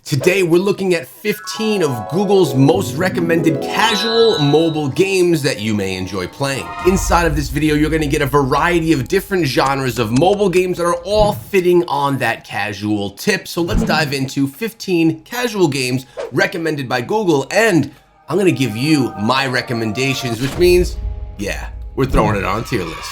Today we're looking at 15 of Google's most recommended casual mobile games that you may enjoy playing. Inside of this video, you're going to get a variety of different genres of mobile games that are all fitting on that casual tip. So let's dive into 15 casual games recommended by Google, and I'm going to give you my recommendations, which means, yeah, we're throwing it on a tier list.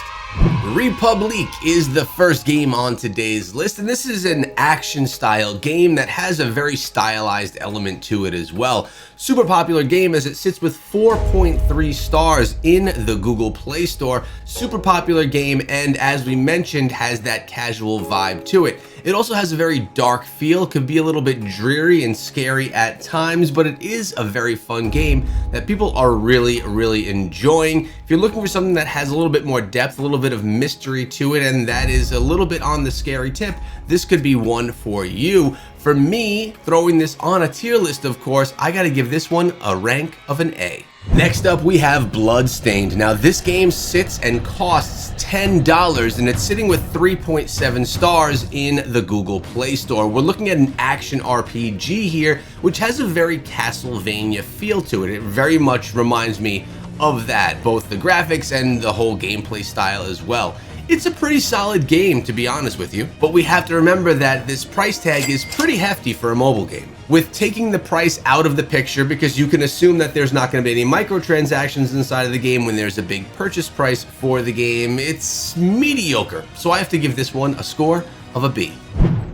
Republic is the first game on today's list, and this is an action style game that has a very stylized element to it as well. Super popular game as it sits with 4.3 stars in the Google Play Store. Super popular game, and as we mentioned, has that casual vibe to it. It also has a very dark feel, could be a little bit dreary and scary at times, but it is a very fun game that people are really enjoying. If you're looking for something that has a little bit more depth, a little bit of mystery to it, and that is a little bit on the scary tip, this could be one for you. For me, throwing this on a tier list, of course, I gotta give this one a rank of an A. Next up, we have Bloodstained. Now, this game sits and costs $10, and it's sitting with 3.7 stars in the Google Play Store. We're looking at an action RPG here, which has a very Castlevania feel to it. It very much reminds me of that, both the graphics and the whole gameplay style as well. It's a pretty solid game, to be honest with you, but we have to remember that this price tag is pretty hefty for a mobile game. With taking the price out of the picture, because you can assume that there's not going to be any microtransactions inside of the game when there's a big purchase price for the game, it's mediocre. So I have to give this one a score of a B.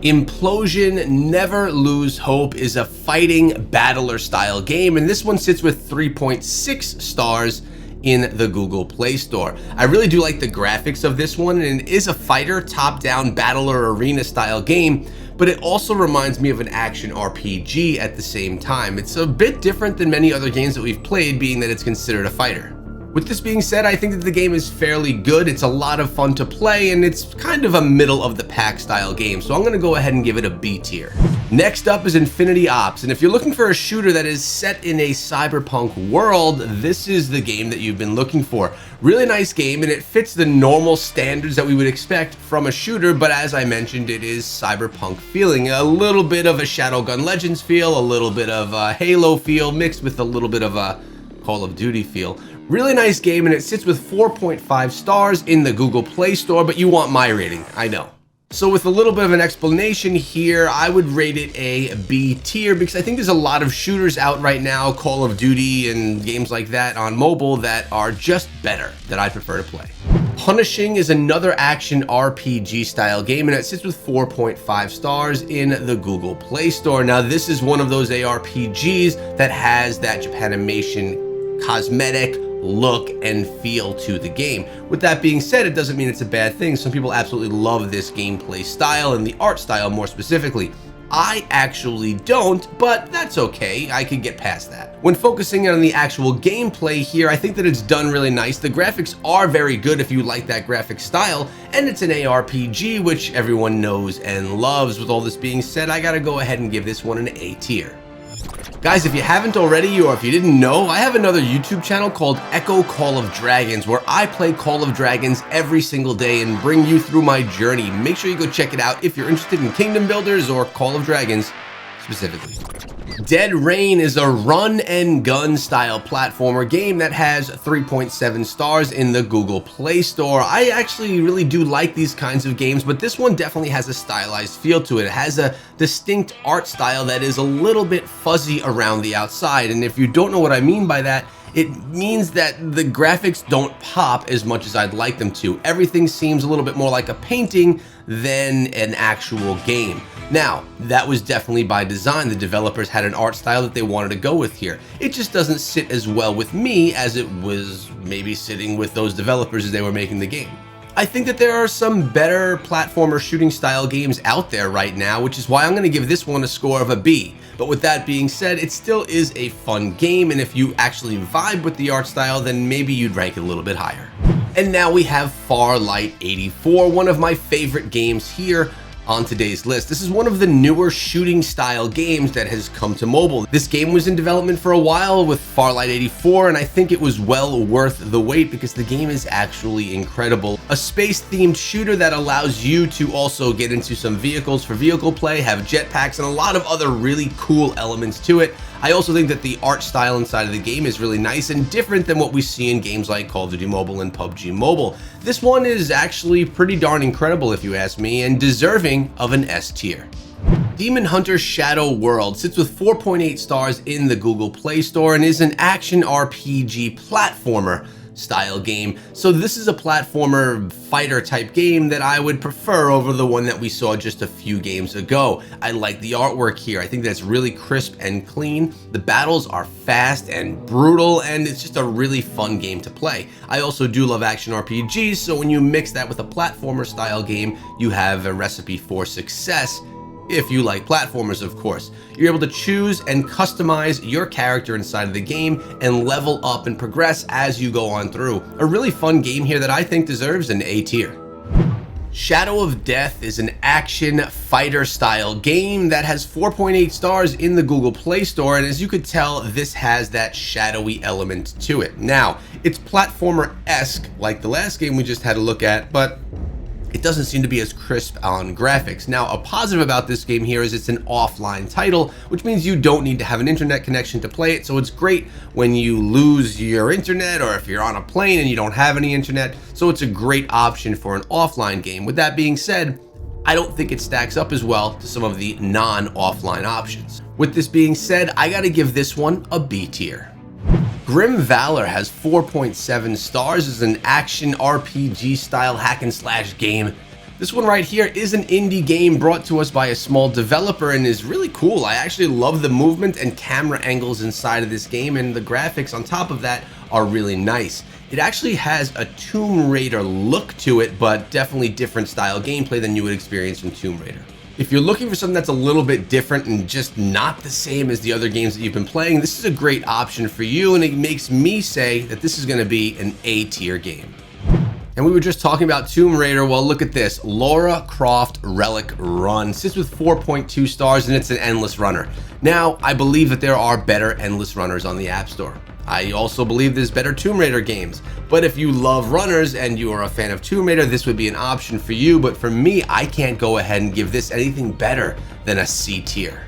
Implosion Never Lose Hope is a fighting battler style game, and this one sits with 3.6 stars in the Google Play Store. I really do like the graphics of this one, and it is a fighter top-down battler arena style game, but it also reminds me of an action RPG at the same time. It's a bit different than many other games that we've played, being that it's considered a fighter. With this being said, I think that the game is fairly good. It's a lot of fun to play, and it's kind of a middle of the pack style game, so I'm going to go ahead and give it a B tier. Next up is Infinity Ops, and if you're looking for a shooter that is set in a cyberpunk world, this is the game that you've been looking for. Really nice game, and it fits the normal standards that we would expect from a shooter, but as I mentioned, it is cyberpunk feeling. A little bit of a Shadowgun Legends feel, a little bit of a Halo feel, mixed with a little bit of a Call of Duty feel. Really nice game, and it sits with 4.5 stars in the Google Play Store, but you want my rating, I know. So with a little bit of an explanation here, I would rate it a B tier because I think there's a lot of shooters out right now, Call of Duty and games like that on mobile, that are just better, that I prefer to play. Punishing is another action RPG style game, and it sits with 4.5 stars in the Google Play Store. Now, this is one of those ARPGs that has that Japanimation cosmetic look and feel to the game. With that being said, it doesn't mean it's a bad thing. Some people absolutely love this gameplay style and the art style more specifically. I actually don't, but that's okay. I could get past that. When focusing on the actual gameplay here, I think that it's done really nice. The graphics are very good if you like that graphic style, and it's an ARPG, which everyone knows and loves. With all this being said, I gotta go ahead and give this one an A tier. Guys, if you haven't already, or if you didn't know, I have another YouTube channel called Echo Call of Dragons, where I play Call of Dragons every single day and bring you through my journey. Make sure you go check it out if you're interested in Kingdom Builders or Call of Dragons specifically. Dead Rain is a run and gun style platformer game that has 3.7 stars in the Google Play Store. I actually really do like these kinds of games, but this one definitely has a stylized feel to it. It has a distinct art style that is a little bit fuzzy around the outside, and if you don't know what I mean by that, it means that the graphics don't pop as much as I'd like them to. Everything seems a little bit more like a painting than an actual game. Now, that was definitely by design. The developers had an art style that they wanted to go with here. It just doesn't sit as well with me as it was maybe sitting with those developers as they were making the game. I think that there are some better platformer shooting style games out there right now, which is why I'm going to give this one a score of a B. But with that being said, it still is a fun game, and if you actually vibe with the art style, then maybe you'd rank it a little bit higher. And now we have FARLIGHT 84, one of my favorite games here on today's list. This is one of the newer shooting style games that has come to mobile. This game was in development for a while with FARLIGHT 84, and I think it was well worth the wait because the game is actually incredible. A space-themed shooter that allows you to also get into some vehicles for vehicle play, have jetpacks, and a lot of other really cool elements to it. I also think that the art style inside of the game is really nice and different than what we see in games like Call of Duty Mobile and PUBG Mobile. This one is actually pretty darn incredible if you ask me, and deserving of an S tier. Demon Hunter Shadow World sits with 4.8 stars in the Google Play Store and is an action RPG platformer style game. So this is a platformer fighter type game that I would prefer over the one that we saw just a few games ago. I like the artwork here. I think that's really crisp and clean. The battles are fast and brutal, and it's just a really fun game to play. I also do love action RPGs, so when you mix that with a platformer style game, you have a recipe for success. If you like platformers, of course. You're able to choose and customize your character inside of the game and level up and progress as you go on through. A really fun game here that I think deserves an A tier. Shadow of Death is an action fighter style game that has 4.8 stars in the Google Play Store, and as you could tell, this has that shadowy element to it. Now, it's platformer-esque like the last game we just had a look at, but it doesn't seem to be as crisp on graphics. Now, a positive about this game here is it's an offline title, which means you don't need to have an internet connection to play it, so it's great when you lose your internet or if you're on a plane and you don't have any internet, so it's a great option for an offline game. With that being said, I don't think it stacks up as well to some of the non-offline options. With this being said, I gotta give this one a B tier. Grim Valor has 4.7 stars as an action RPG style hack and slash game. This one right here is an indie game brought to us by a small developer and is really cool. I actually love the movement and camera angles inside of this game, and the graphics on top of that are really nice. It actually has a Tomb Raider look to it, but definitely different style gameplay than you would experience from Tomb Raider. If you're looking for something that's a little bit different and just not the same as the other games that you've been playing, this is a great option for you, and it makes me say that this is going to be an A tier game. And we were just talking about Tomb Raider. Well, look at this. LORA CROFT RELIC Run sits with 4.2 stars, and it's an endless runner. Now, I believe that there are better endless runners on the App Store. I also believe there's better Tomb Raider games, but if you love runners and you are a fan of Tomb Raider, this would be an option for you, but for me, I can't go ahead and give this anything better than a C tier.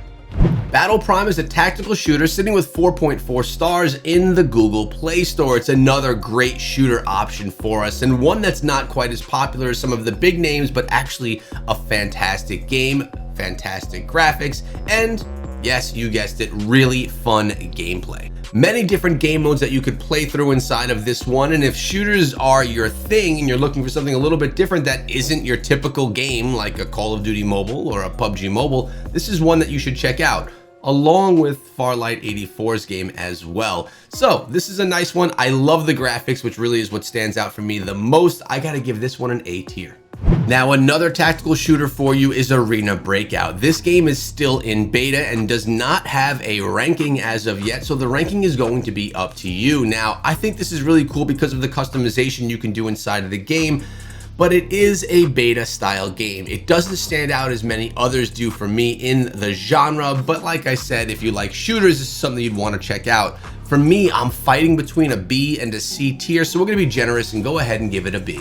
Battle Prime is a tactical shooter sitting with 4.4 stars in the Google Play Store. It's another great shooter option for us, and one that's not quite as popular as some of the big names, but actually a fantastic game, fantastic graphics, and yes, you guessed it, really fun gameplay. Many different game modes that you could play through inside of this one, and if shooters are your thing and you're looking for something a little bit different that isn't your typical game like a Call of Duty Mobile or a PUBG Mobile, this is one that you should check out, along with FARLIGHT 84's game as well. So this is a nice one. I love the graphics, which really is what stands out for me the most. I gotta give this one an A tier. Now, another tactical shooter for you is Arena Breakout. This game is still in beta and does not have a ranking as of yet, so the ranking is going to be up to you. Now, I think this is really cool because of the customization you can do inside of the game, but it is a beta style game. It doesn't stand out as many others do for me in the genre, but like I said, if you like shooters, this is something you'd want to check out. For me, I'm fighting between a B and a C tier, so we're going to be generous and go ahead and give it a B.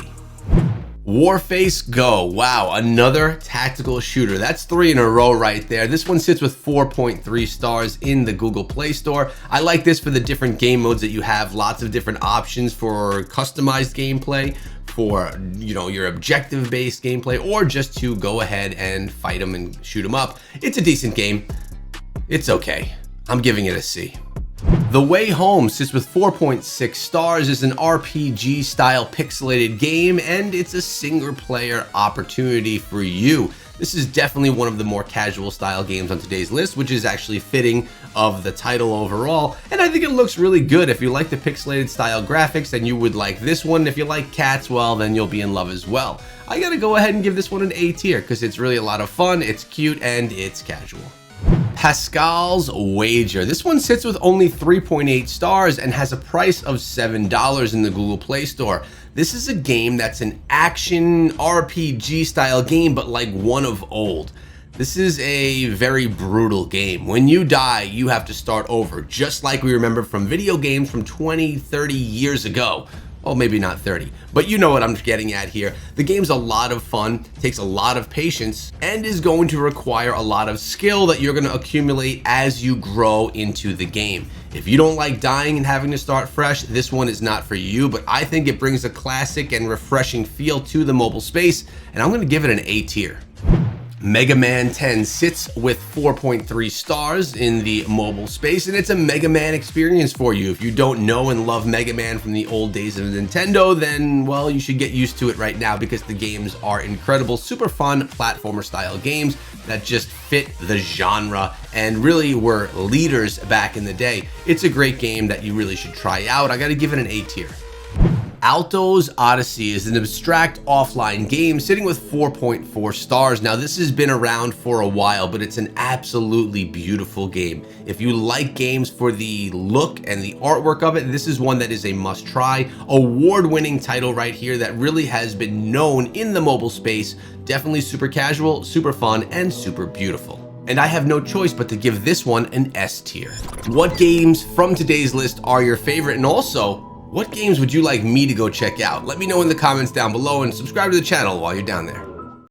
WARFACE Go. Wow, another tactical shooter. That's 3 in a row right there. This one sits with 4.3 stars in the Google Play Store. I like this for the different game modes that you have. Lots of different options for customized gameplay, for your objective-based gameplay, or just to go ahead and fight them and shoot them up. It's a decent game. It's okay. I'm giving it a C. The Way Home sits with 4.6 stars, is an RPG style pixelated game, and it's a single player opportunity for you. This is definitely one of the more casual style games on today's list, which is actually fitting of the title overall, and I think it looks really good. If you like the pixelated style graphics, then you would like this one. If you like cats, well, then you'll be in love as well. I gotta go ahead and give this one an A tier because it's really a lot of fun, it's cute, and it's casual. Pascal's Wager. This one sits with only 3.8 stars and has a price of $7 in the Google Play Store. This is a game that's an action RPG style game, but like one of old. This is a very brutal game. When you die, you have to start over, just like we remember from video games from 20, 30 years ago. Well, maybe not 30, but you know what I'm getting at here. The game's a lot of fun, takes a lot of patience, and is going to require a lot of skill that you're going to accumulate as you grow into the game. If you don't like dying and having to start fresh, this one is not for you, but I think it brings a classic and refreshing feel to the mobile space, and I'm going to give it an A tier. Mega Man 10 sits with 4.3 stars in the mobile space, and it's a Mega Man experience for you. If you don't know and love Mega Man from the old days of Nintendo, then, well, you should get used to it right now because the games are incredible, super fun platformer style games that just fit the genre and really were leaders back in the day. It's a great game that you really should try out. I gotta give it an A tier. ALTO'S Odyssey is an abstract offline game sitting with 4.4 stars. Now, this has been around for a while, but it's an absolutely beautiful game. If you like games for the look and the artwork of it, this is one that is a must try. Award-winning title right here that really has been known in the mobile space. Definitely super casual, super fun, and super beautiful. And I have no choice but to give this one an S tier. What games from today's list are your favorite? And also, what games would you like me to go check out? Let me know in the comments down below and subscribe to the channel while you're down there.